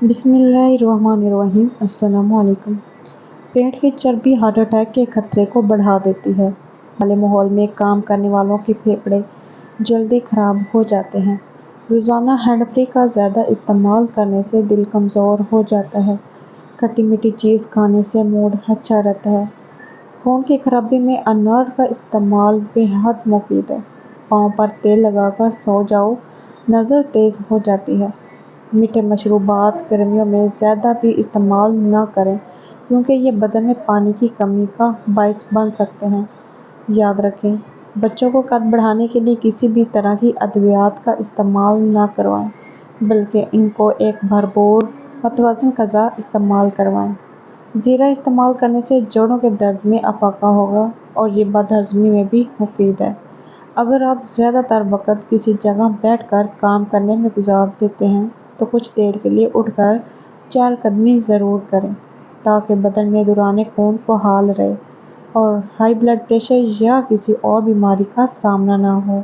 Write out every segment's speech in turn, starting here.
बिस्मिल्लाहिर्रहमानिर्रहीम। अस्सलामुअलैकुम। पेट की चर्बी हार्ट अटैक के खतरे को बढ़ा देती है। खुले माहौल में काम करने वालों के फेफड़े जल्दी खराब हो जाते हैं। रोज़ाना हैंड फ्री का ज़्यादा इस्तेमाल करने से दिल कमज़ोर हो जाता है। खट्टी मीठी चीज़ खाने से मूड अच्छा रहता है। खून की खराबी में अनार का इस्तेमाल बेहद मुफीद है। पाँव पर तेल लगाकर सो जाओ, नज़र तेज़ हो जाती है। मीठे मशरूबात गर्मियों में ज़्यादा भी इस्तेमाल न करें, क्योंकि ये बदन में पानी की कमी का बायस बन सकते हैं। याद रखें, बच्चों को कद बढ़ाने के लिए किसी भी तरह की अद्वियात का इस्तेमाल न करवाएं, बल्कि इनको एक भरपूर मतवाज़न ग़िज़ा इस्तेमाल करवाएं। ज़ीरा इस्तेमाल करने से जोड़ों के दर्द में अफाका होगा और ये बदहज़मी में भी मुफीद है। अगर आप ज़्यादातर वक़्त किसी जगह बैठकर काम करने में गुजार देते हैं, तो कुछ देर के लिए उठकर चहलकदमी ज़रूर करें, ताकि बदन में दौरान खून बहाल रहे और हाई ब्लड प्रेशर या किसी और बीमारी का सामना न हो।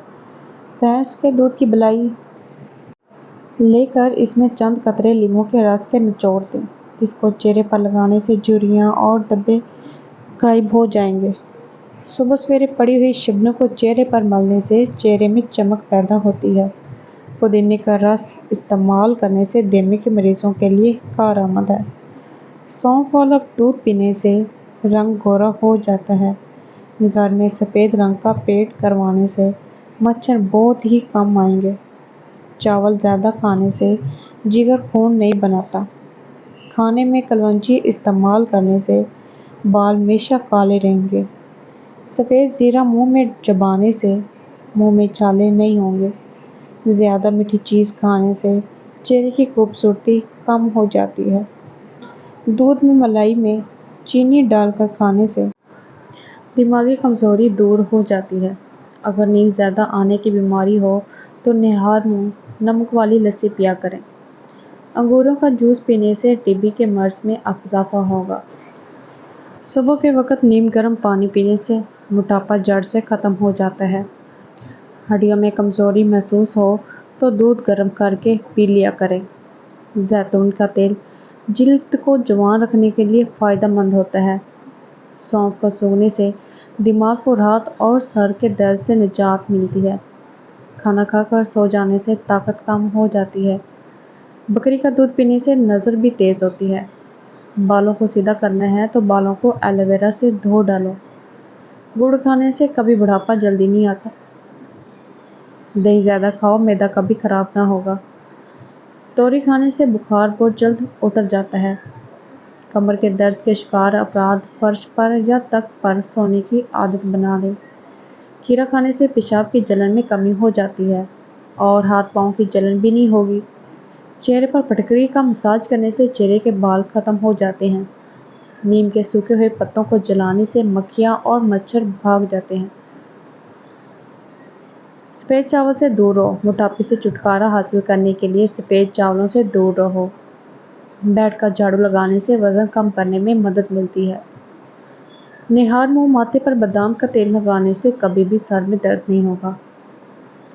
भैंस के दूध की मलाई लेकर इसमें चंद कतरे लीमू के रस के निचोड़ दें। इसको चेहरे पर लगाने से झुर्रियाँ और धब्बे गायब हो जाएंगे। सुबह सवेरे पड़ी हुई शबनम को चेहरे पर मलने से चेहरे में चमक पैदा होती है। पुदीने का रस इस्तेमाल करने से दमे के मरीजों के लिए कारआमद है। सौंफ वाला दूध पीने से रंग गोरा हो जाता है। घर में सफ़ेद रंग का पेंट करवाने से मच्छर बहुत ही कम आएंगे। चावल ज़्यादा खाने से जिगर खून नहीं बनाता। खाने में कलौंजी इस्तेमाल करने से बाल हमेशा काले रहेंगे। सफ़ेद ज़ीरा मुंह में चबाने से मुंह में छाले नहीं होंगे। ज़्यादा मीठी चीज़ खाने से चेहरे की खूबसूरती कम हो जाती है। दूध में मलाई में चीनी डालकर खाने से दिमागी कमज़ोरी दूर हो जाती है। अगर नींद ज़्यादा आने की बीमारी हो तो निहार मुंह नमक वाली लस्सी पिया करें। अंगूरों का जूस पीने से टीबी के मर्ज़ में इजाफ़ा होगा। सुबह के वक़्त नीम गर्म पानी पीने से मोटापा जड़ से ख़त्म हो जाता है। हड्डियों में कमज़ोरी महसूस हो तो दूध गर्म करके पी लिया करें। जैतून का तेल जिल्द को जवान रखने के लिए फ़ायदेमंद होता है। सौंफ को सूंघने से दिमाग को राहत और सर के दर्द से निजात मिलती है। खाना खाकर सो जाने से ताकत कम हो जाती है। बकरी का दूध पीने से नज़र भी तेज़ होती है। बालों को सीधा करना है तो बालों को एलोवेरा से धो डालो। गुड़ खाने से कभी बुढ़ापा जल्दी नहीं आता। दही ज़्यादा खाओ, मैदा कभी ख़राब ना होगा। तोरी खाने से बुखार बहुत जल्द उतर जाता है। कमर के दर्द के शिकार अफराद फर्श पर या तख्त पर सोने की आदत बना लें। खीरा खाने से पेशाब की जलन में कमी हो जाती है और हाथ पाँव की जलन भी नहीं होगी। चेहरे पर फटकरी का मसाज करने से चेहरे के बाल ख़त्म हो जाते हैं। नीम के सूखे हुए पत्तों को जलाने से मक्खियाँ और मच्छर भाग जाते हैं। सफ़ेद चावल से दूर रहो। मोटापे से छुटकारा हासिल करने के लिए सफ़ेद चावलों से दूर रहो। बैठकर झाड़ू लगाने से वज़न कम करने में मदद मिलती है। निहार मुंह माथे पर बादाम का तेल लगाने से कभी भी सर में दर्द नहीं होगा।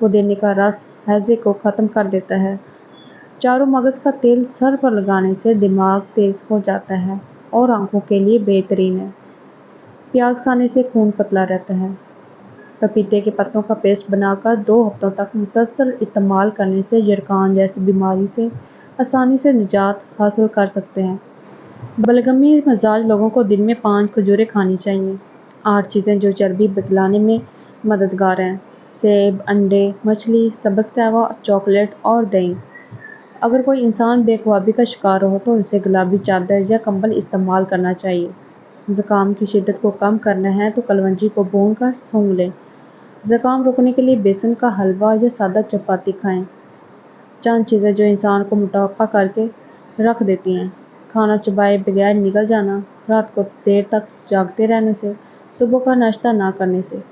पुदीने का रस हैज़े को ख़त्म कर देता है। चारों मगज़ का तेल सर पर लगाने से दिमाग तेज़ हो जाता है और आंखों के लिए बेहतरीन है। प्याज खाने से खून पतला रहता है। पपीते के पत्तों का पेस्ट बनाकर 2 हफ्तों तक मुसलसल इस्तेमाल करने से यरकान जैसी बीमारी से आसानी से निजात हासिल कर सकते हैं। बलगमी मिजाज लोगों को दिन में 5 खजूरें खानी चाहिए। 8 चीज़ें जो चर्बी पिघलाने में मददगार हैं: सेब, अंडे, मछली, सब्ज़ कहवा, चॉकलेट और दही। अगर कोई इंसान बेख्वाबी का शिकार हो तो उसे गुलाबी चादर या कंबल इस्तेमाल करना चाहिए। ज़ुकाम की शिद्दत को कम करना है तो कलवंजी को भूनकर सूंघ लें। ज़ुकाम रोकने के लिए बेसन का हलवा या सादा चपाती खाएं। चंद चीज़ें जो इंसान को मोटापा करके रख देती हैं: खाना चबाए बगैर निकल जाना, रात को देर तक जागते रहने से, सुबह का नाश्ता ना करने से।